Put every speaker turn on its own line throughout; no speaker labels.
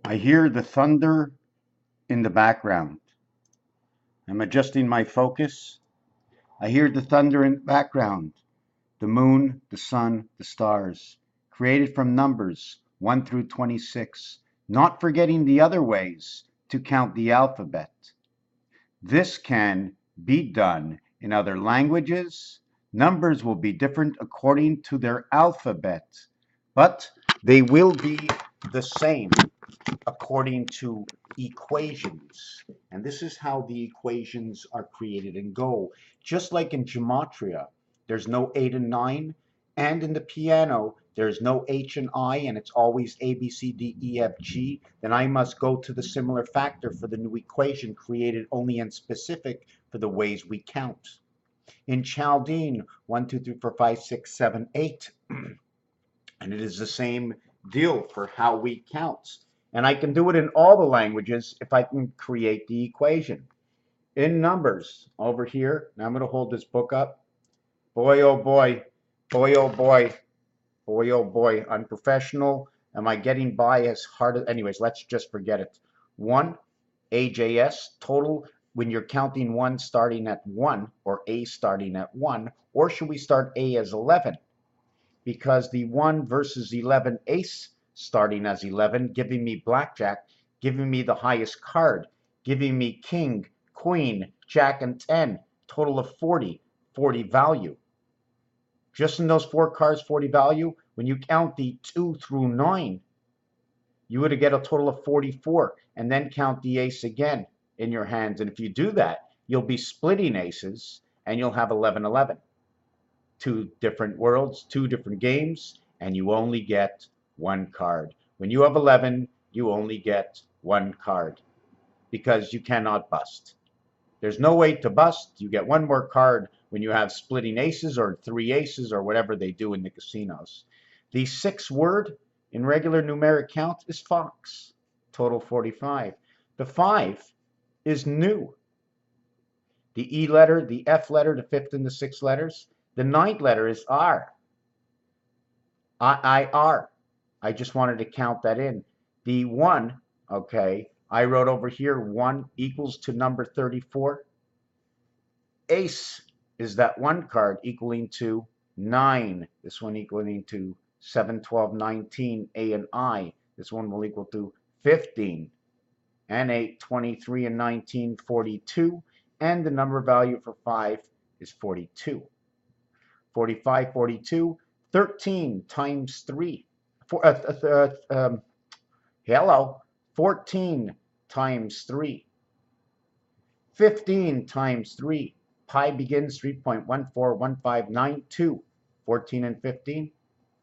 I hear the thunder in the background. I'm adjusting my focus. I hear the thunder in the background. The moon, the sun, the stars, created from numbers 1 through 26, not forgetting the other ways to count the alphabet. This can be done in other languages. Numbers will be different according to their alphabet, but they will be the same according to equations. And this is how the equations are created in Go. Just like in gematria, there's no 8 and 9, and in the piano, there's no H and I, and it's always A, B, C, D, E, F, G, then I must go to the similar factor for the new equation created only and specific for the ways we count. In Chaldean, 1, 2, 3, 4, 5, 6, 7, 8. And it is the same deal for how we count. And I can do it in all the languages if I can create the equation. In numbers, over here, now I'm going to hold this book up. Boy, oh boy, boy, oh boy, boy, oh boy, unprofessional. Am I getting by as hard as, anyways, let's just forget it. 1, AJS, total, when you're counting 1 starting at 1, or A starting at 1, or should we start A as 11? Because the 1 versus 11 ace starting as 11, giving me blackjack, giving me the highest card, giving me king, queen, jack, and 10, total of 40, 40 value. Just in those 4 cards, 40 value, when you count the 2 through 9, you would get a total of 44, and then count the ace again in your hands. And if you do that, you'll be splitting aces, and you'll have 11-11. 2 different worlds, 2 different games, and you only get 1 card. When you have 11, you only get 1 card because you cannot bust. There's no way to bust. You get 1 more card when you have splitting aces or 3 aces or whatever they do in the casinos. The 6th word in regular numeric count is fox, total 45. The 5 is new. The E letter, the F letter, the 5th and the 6th letters. The 9th letter is R. I-I-R. I just wanted to count that in. The 1, okay, I wrote over here 1 equals to number 34. Ace is that 1 card equaling to 9. This one equaling to 7, 12, 19, A and I. This one will equal to 15. And 8, 23, and 19, 42. And the number value for 5 is 42. 45, 42, 13 times 3. Hello, 14 times 3. 15 times 3. Pi begins 3.141592. 14 and 15,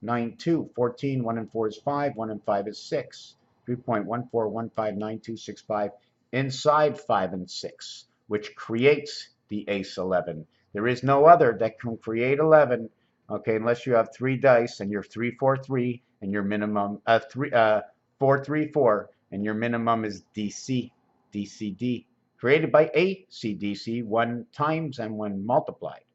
92. 14, 1 and 4 is 5, 1 and 5 is 6. 3.14159265 inside 5 and 6, which creates the ace 11. There is no other that can create 11, okay, unless you have 3 dice and you're 3-4-3 and your minimum 4-3-4 and your minimum is DC, DCD, created by ACDC 1 times and 1 multiplied.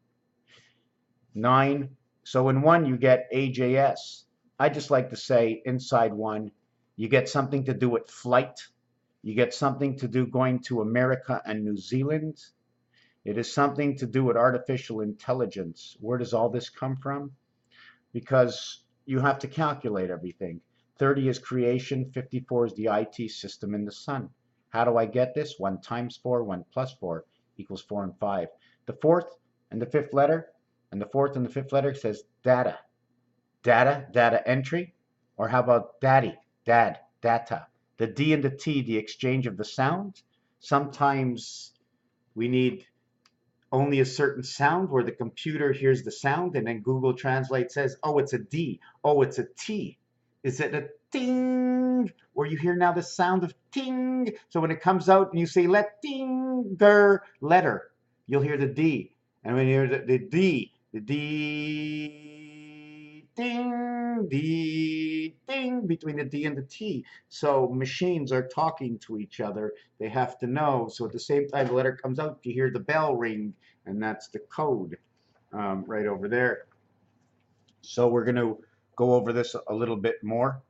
9. So in 1 you get AJS. I just like to say inside 1 you get something to do with flight. You get something to do going to America and New Zealand. It is something to do with artificial intelligence. Where does all this come from? Because you have to calculate everything. 30 is creation, 54 is the IT system in the sun. How do I get this? 1 times 4, 1 plus 4 equals 4 and 5. The 4th and the 5th letter, and the 4th and the 5th letter says data. Data, data entry, or how about daddy, dad, data. The D and the T, the exchange of the sound. Sometimes we need only a certain sound where the computer hears the sound and then Google Translate says, oh, it's a D. Oh, it's a T. Is it a ting? Where you hear now the sound of ting. So when it comes out and you say let dinger letter, you'll hear the D. And when you hear the D, the D, ding, D, ding, between the D and the T. So machines are talking to each other. They have to know. So at the same time the letter comes out, you hear the bell ring, and that's the code right over there. So we're going to go over this a little bit more.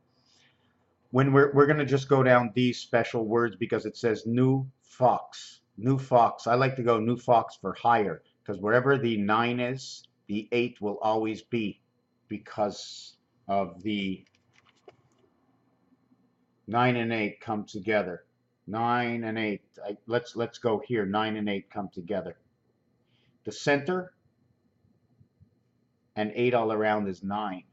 when we're going to just go down these special words because it says new fox. New fox. I like to go new fox for higher because wherever the 9 is, the 8 will always be because of the 9 and 8 come together. 9 and 8. Let's go here. 9 and 8 come together. The center and 8 all around is 9.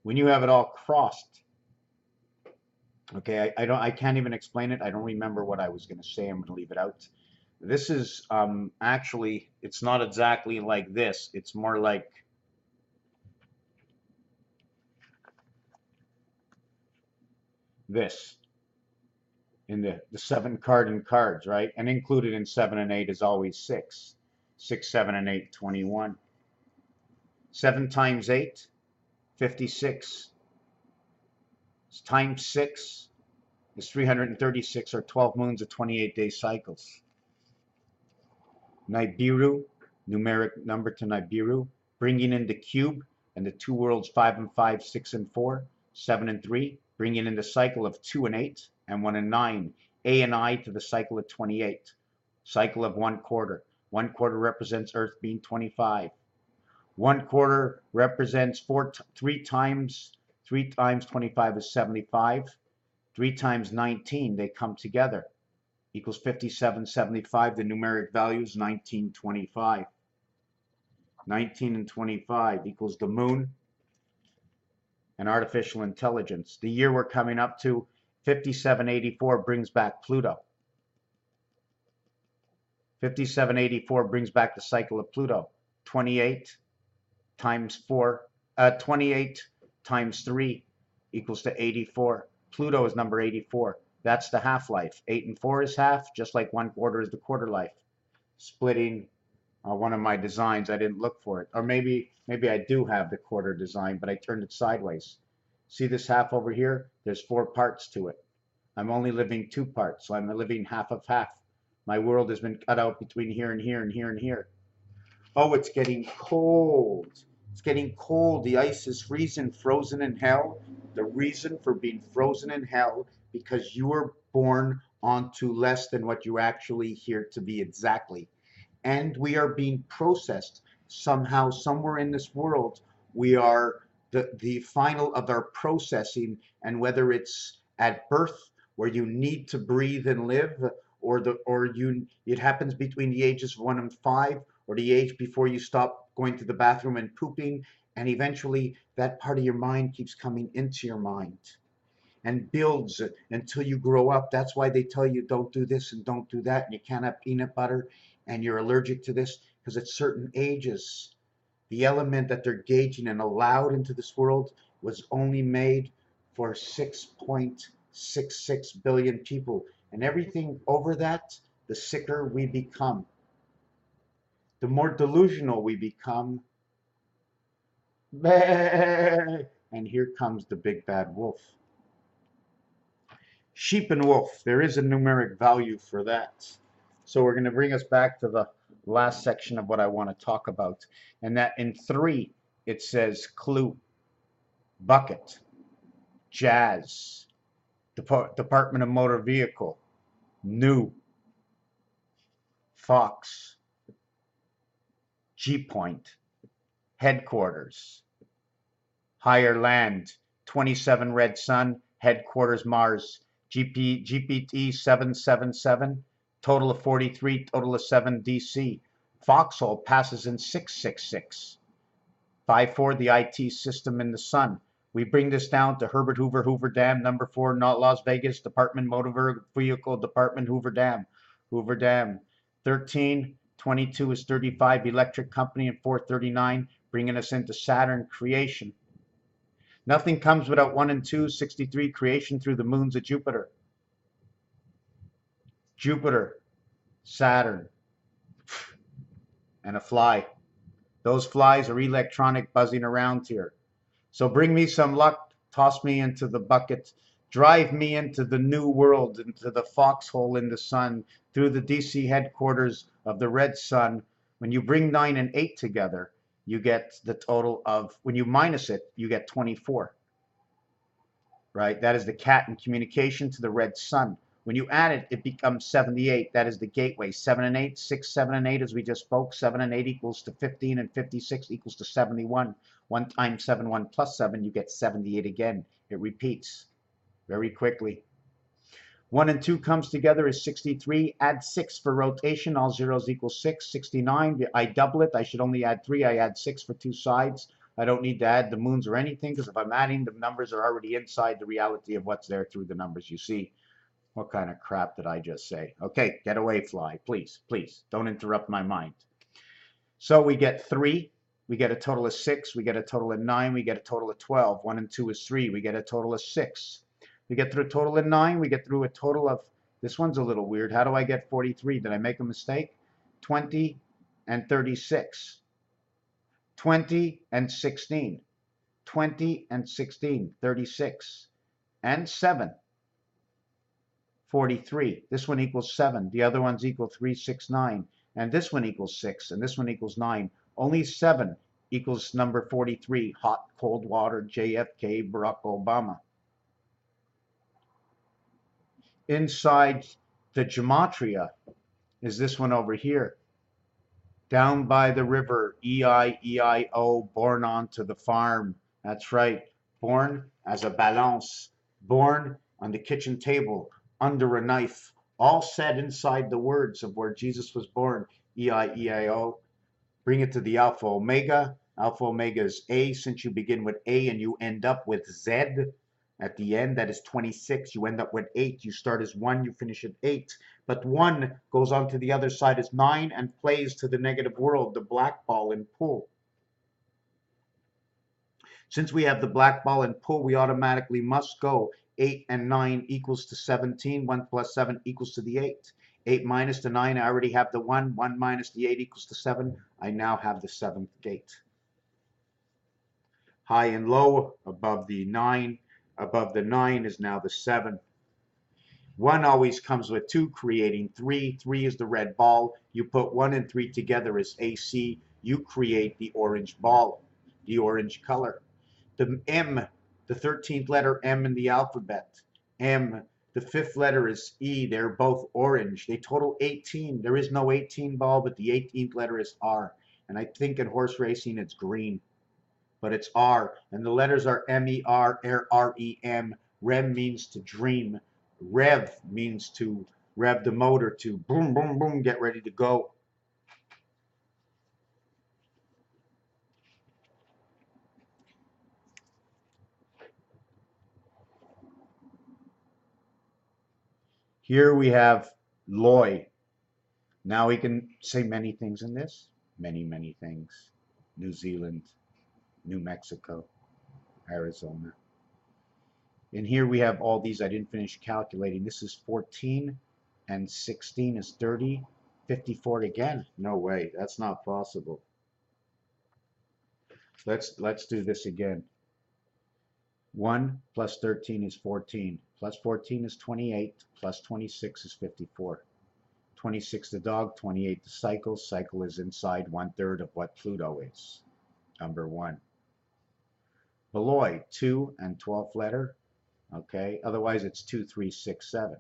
When you have it all crossed, okay, I can't even explain it. I don't remember what I was going to say. I'm going to leave it out. This is actually, it's not exactly like this. It's more like this in the 7 card in cards, right? And included in 7 and 8 is always 6. 6, 7, and 8, 21. 7 times 8, 56. Times 6 is 336, or 12 moons of 28-day cycles. Nibiru, numeric number to Nibiru, bringing in the cube and the two worlds 5 and 5, 6 and 4, 7 and 3, bringing in the cycle of 2 and 8, and 1 and 9, A and I to the cycle of 28, cycle of 1 quarter. 1 quarter represents Earth being 25. 1 quarter represents 3 times 25 is 75. 3 times 19, they come together, equals 5775. The numeric value is 1925. 19 and 25 equals the moon and artificial intelligence. The year we're coming up to, 5784, brings back Pluto. 5784 brings back the cycle of Pluto. 28 times 28 times 3 equals to 84. Pluto is number 84. That's the half-life. 8 and 4 is half, just like 1 quarter is the quarter life. Splitting one of my designs, I didn't look for it. Or maybe I do have the quarter design, but I turned it sideways. See this half over here? There's 4 parts to it. I'm only living 2 parts, so I'm living half of half. My world has been cut out between here and here and here and here. Oh, it's getting cold. It's getting cold. The ice is freezing, frozen in hell. The reason for being frozen in hell, because you were born onto less than what you actually here to be exactly. And we are being processed somehow, somewhere in this world. We are the final of our processing, and whether it's at birth where you need to breathe and live, or it happens between the ages of 1 and 5, or the age before you stop going to the bathroom and pooping, and eventually that part of your mind keeps coming into your mind and builds until you grow up. That's why they tell you don't do this and don't do that, and you can't have peanut butter, and you're allergic to this, because at certain ages, the element that they're gauging and allowed into this world was only made for 6.66 billion people. And everything over that, the sicker we become. The more delusional we become. And here comes the big bad wolf. Sheep and wolf, there is a numeric value for that. So we're going to bring us back to the last section of what I want to talk about. And that in 3, it says clue, bucket, jazz, Department of Motor Vehicle, new, fox, G-point, headquarters, higher land, 27 red sun, headquarters Mars, GPT 777, total of 43, total of 7 DC. Foxhole passes in 666. 54, the IT system in the sun. We bring this down to Herbert Hoover, Hoover Dam, number 4, not Las Vegas, Department Motor Vehicle, Department Hoover Dam. Hoover Dam. 13, 22 is 35, electric company, and 439, bringing us into Saturn, creation. Nothing comes without 1 and 2, 63, creation through the moons of Jupiter. Jupiter, Saturn, and a fly. Those flies are electronic buzzing around here. So bring me some luck, toss me into the bucket, drive me into the new world, into the foxhole in the sun, through the DC headquarters of the red sun. When you bring 9 and 8 together, you get the total of, when you minus it, you get 24. right? That is the cat in communication to the red sun. When you add it, it becomes 78. That is the gateway. 7 and 8, 6, 7 and 8, as we just spoke. 7 and 8 equals to 15, and 56 equals to 71. 1 times 7, 1 plus 7, you get 78 again. It repeats very quickly. 1 and 2 comes together is 63. Add 6 for rotation. All zeros equal 6. 69. I double it. I should only add 3. I add 6 for 2 sides. I don't need to add the moons or anything, because if I'm adding, the numbers are already inside the reality of what's there through the numbers you see. What kind of crap did I just say? Okay, get away, fly. Please, please, don't interrupt my mind. So we get 3. We get a total of 6. We get a total of 9. We get a total of 12. 1 and 2 is 3. We get a total of 6. We get through a total of 9. We get through a total of, this one's a little weird. How do I get 43? Did I make a mistake? 20 and 36. 20 and 16. 20 and 16. 36. And 7. 43. This one equals 7. The other ones equal 3, 6, 9. And this one equals 6. And this one equals 9. Only 7 equals number 43. Hot, cold water, JFK, Barack Obama. Inside the gematria is this one over here. Down by the river, E-I-E-I-O, born onto the farm. That's right. Born as a balance. Born on the kitchen table, under a knife, all said inside the words of where Jesus was born, E-I-E-I-O. Bring it to the Alpha Omega. Alpha Omega is A. Since you begin with A and you end up with Z at the end, that is 26. You end up with 8. You start as 1, you finish at 8. But 1 goes on to the other side as 9 and plays to the negative world, the black ball and pull. Since we have the black ball and pull, we automatically must go 8 and 9 equals to 17. 1 plus 7 equals to the 8. 8 minus the 9, I already have the 1. 1 minus the 8 equals to 7. I now have the 7th gate. High and low, above the 9. Above the 9 is now the 7. 1 always comes with 2, creating 3. 3 is the red ball. You put 1 and 3 together as AC. You create the orange ball, the orange color. The M, the 13th letter M in the alphabet. M, the 5th letter is E. They're both orange. They total 18. There is no 18 ball, but the 18th letter is R. And I think in horse racing it's green, but it's R. And the letters are M-E-R, R-E-M. REM means to dream. Rev means to rev the motor, to boom, boom, boom, get ready to go. Here we have Loy. Now we can say many things in this. Many, many things. New Zealand, New Mexico, Arizona. And here we have all these. I didn't finish calculating. This is 14 and 16 is 30. 54 again. No way. That's not possible. Let's do this again. 1 plus 13 is 14. Plus 14 is 28. Plus 26 is 54. 26 the dog, 28 the cycle. Cycle is inside 1/3 of what Pluto is. Number 1. Beloy, 2 and 12th letter. Okay, otherwise it's 2, 3, 6, 7.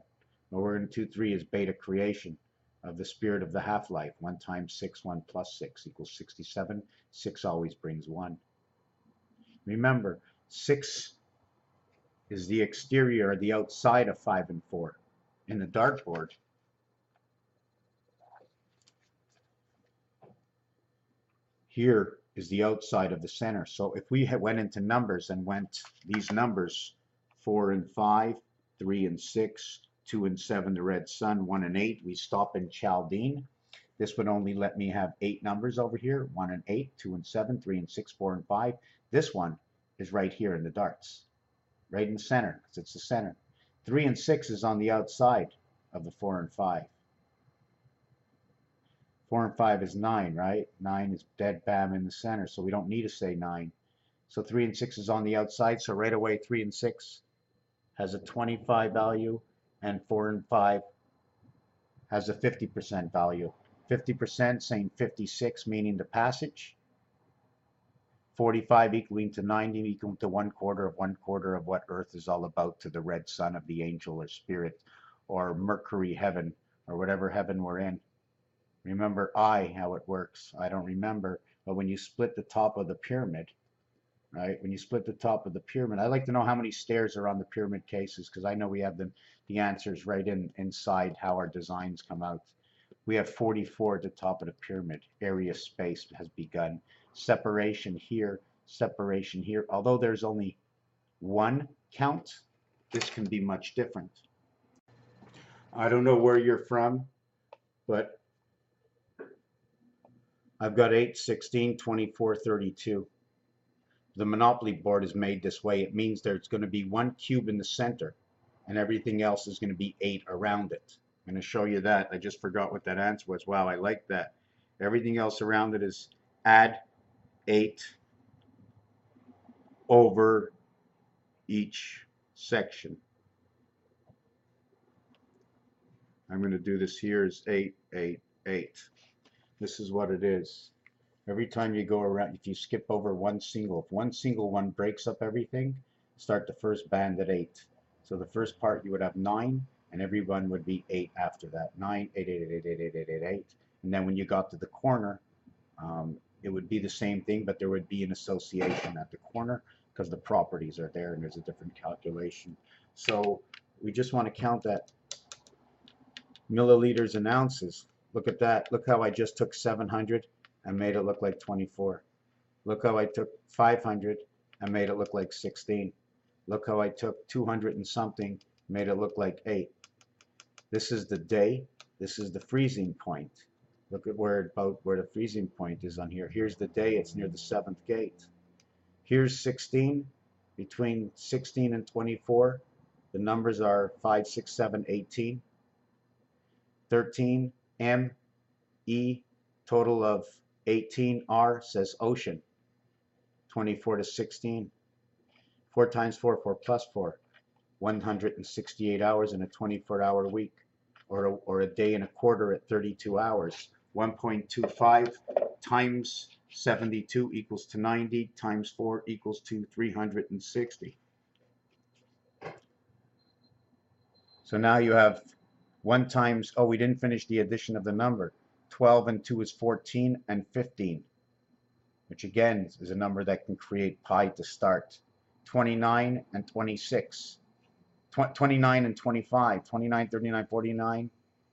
But we're in 2, 3 is beta creation of the spirit of the half-life. 1 times 6, 1 plus 6 equals 67. 6 always brings 1. Remember, 6 is the exterior or the outside of 5 and 4 in the dartboard. Here is the outside of the center. So if we went into numbers and went these numbers, 4 and 5, 3 and 6, 2 and 7, the red sun, 1 and 8, we stop in Chaldean. This would only let me have 8 numbers over here, 1 and 8, 2 and 7, 3 and 6, 4 and 5. This one is right here in the darts, right in the center, because it's the center. 3 and 6 is on the outside of the 4 and 5. 4 and 5 is 9, right? 9 is dead bam in the center, so we don't need to say 9. So 3 and 6 is on the outside, so right away 3 and 6 has a 25 value, and 4 and 5 has a 50% value. 50% saying 56, meaning the passage. 45 equaling to 90, equal to 1/4 of what Earth is all about to the red sun of the angel or spirit or Mercury heaven or whatever heaven we're in. Remember how it works. I don't remember, but when you split the top of the pyramid, right? When you split the top of the pyramid, I'd like to know how many stairs are on the pyramid cases, because I know we have the answers right inside how our designs come out. We have 44 at the top of the pyramid. Area space has begun. Separation here, separation here. Although there's only one count, this can be much different. I don't know where you're from, but I've got 8, 16, 24, 32. The Monopoly board is made this way. It means there's going to be one cube in the center, and everything else is going to be 8 around it. I'm going to show you that. I just forgot what that answer was. Wow, I like that. Everything else around it is add 8 over each section. I'm going to do this here is 8, 8, 8. This is what it is. Every time you go around, if you skip over if one single one breaks up everything, start the first band at 8. So the first part you would have 9, and every one would be 8 after that. 9, 8, 8, 8, 8, 8, 8, 8, 8. And then when you got to the corner, it would be the same thing, but there would be an association at the corner because the properties are there and there's a different calculation. So we just want to count that milliliters and ounces. Look at that. Look how I just took 700 and made it look like 24. Look how I took 500 and made it look like 16. Look how I took 200 and something, made it look like 8. This is the day. This is the freezing point. Look at where the freezing point is on here. Here's the day. It's near the 7th gate. Here's 16. Between 16 and 24, the numbers are 5, 6, 7, 18. 13, M, E, total of 18, R says ocean. 24 to 16. 4 times 4, 4 plus 4. 168 hours in a 24-hour week, or a day and a quarter at 32 hours. 1.25 times 72 equals to 90, times 4 equals to 360. So now you have 1 times, oh, we didn't finish the addition of the number. 12 and 2 is 14 and 15, which again is a number that can create pi to start. 29 and 26. 29 and 25. 29, 39, 49,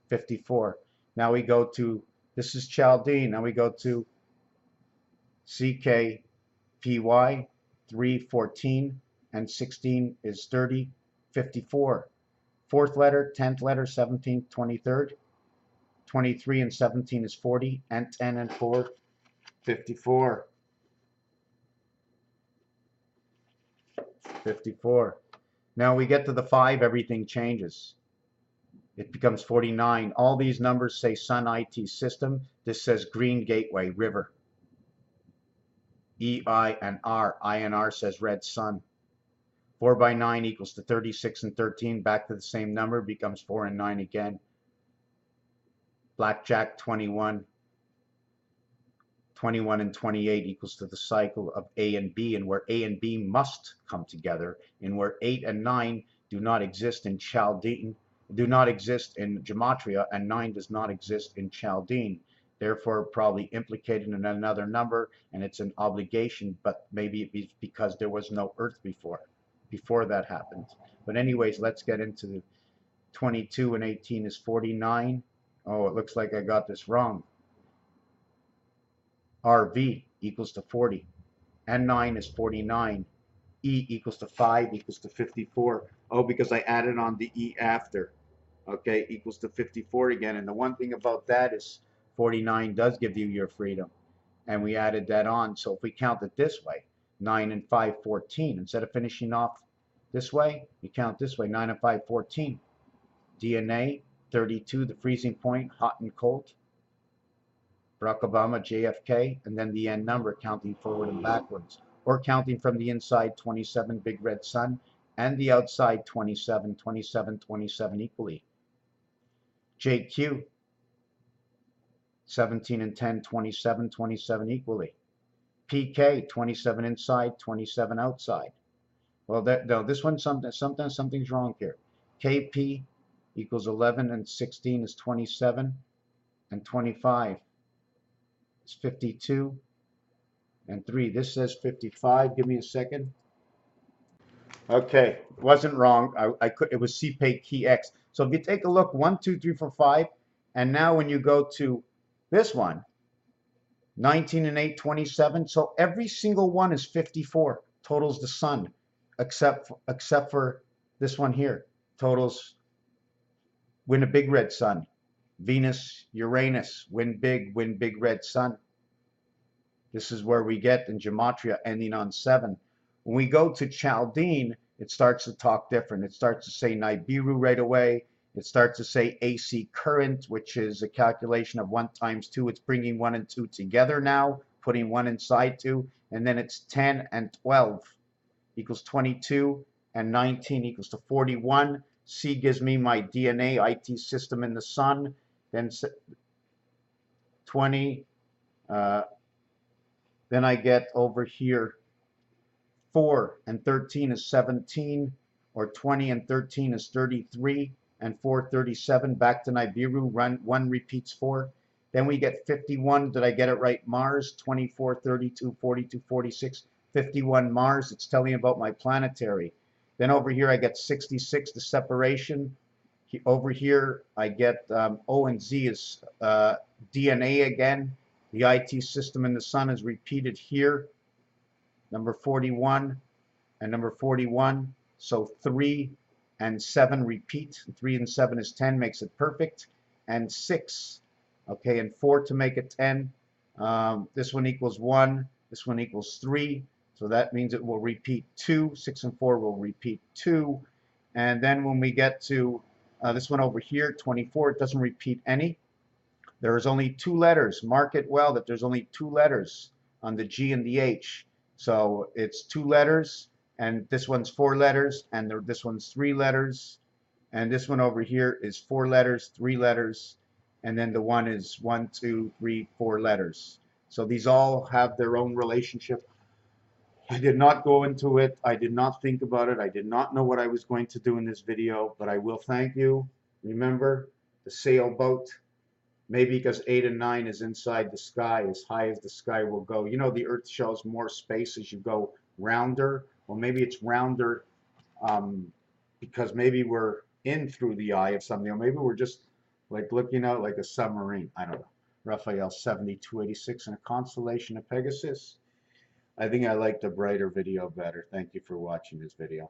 54. Now we go to, this is Chaldean. Now we go to CKPY. 3, 14, and 16 is 30, 54. 4th letter, 10th letter, 17th, 23rd. 23 and 17 is 40, and 10 and 4, 54. 54. Now we get to the 5, everything changes. It becomes 49. All these numbers say Sun IT system. This says Green Gateway River. E, I, and R. I and R says Red Sun. 4 by 9 equals to 36 and 13. Back to the same number, becomes 4 and 9 again. Blackjack 21. 21 and 28 equals to the cycle of A and B, and where A and B must come together, and where 8 and 9 do not exist in Chaldean, do not exist in Gematria, and 9 does not exist in Chaldean. Therefore, probably implicated in another number, and it's an obligation, but maybe it's because there was no Earth before that happened. But anyways, let's get into the 22 and 18 is 49. Oh, it looks like I got this wrong. RV equals to 40. N9 is 49. E equals to 5 equals to 54. Oh, because I added on the E after. Okay, equals to 54 again. And the one thing about that is 49 does give you your freedom. And we added that on. So if we count it this way, 9 and 5, 14. Instead of finishing off this way, you count this way, 9 and 5, 14. DNA, 32, the freezing point, hot and cold. Barack Obama, JFK, and then the end number counting forward and backwards, or counting from the inside 27, big red sun, and the outside 27, 27, 27 equally. JQ, 17 and 10, 27, 27 equally. PK, 27 inside, 27 outside. Well, no, this one, something's wrong here. KP equals 11 and 16 is 27, and 25 is 52, and 3. This says 55. Give me a second. Okay, wasn't wrong. I could. It was CPay key X. So if you take a look, 1, 2, 3, 4, 5, and now when you go to this one, 19 and 8, 27. So every single one is 54. Totals the sun, except for this one here. Totals win a big red sun. Venus, Uranus, win big red sun. This is where we get in gematria ending on 7. When we go to Chaldean, it starts to talk different. It starts to say Nibiru right away. It starts to say AC current, which is a calculation of 1 times 2. It's bringing 1 and 2 together now, putting 1 inside 2. And then it's 10 and 12 equals 22, and 19 equals to 41. C gives me my DNA IT system in the sun. Then 20. Then I get over here 4 and 13 is 17, or 20 and 13 is 33, and 4, 37. Back to Nibiru, 1 repeats 4. Then we get 51. Did I get it right? Mars, 24, 32, 42, 46, 51 Mars. It's telling me about my planetary. Then over here I get 66, the separation. Over here I get O and Z is DNA again. The IT system in the sun is repeated here. Number 41 and number 41. So 3 and 7 repeat. 3 and 7 is 10, makes it perfect. And 6, okay, and 4 to make it 10. This one equals 1. This one equals 3. So that means it will repeat 2. 6 and 4 will repeat 2. And then when we get to this one over here, 24, it doesn't repeat any. There is only 2 letters. Mark it well that there's only 2 letters on the G and the H. So it's 2 letters, and this one's 4 letters, and this one's 3 letters, and this one over here is 4 letters, 3 letters, and then the one is 1, 2, 3, 4 letters. So these all have their own relationship. I did not go into it. I did not think about it. I did not know what I was going to do in this video, but I will thank you. Remember, the sailboat. Maybe because 8 and 9 is inside the sky, as high as the sky will go. You know, the Earth shows more space as you go rounder. Well, maybe it's rounder because maybe we're in through the eye of something, or maybe we're just like looking out like a submarine. I don't know. Raphael 7286 in a constellation of Pegasus. I think I like the brighter video better. Thank you for watching this video.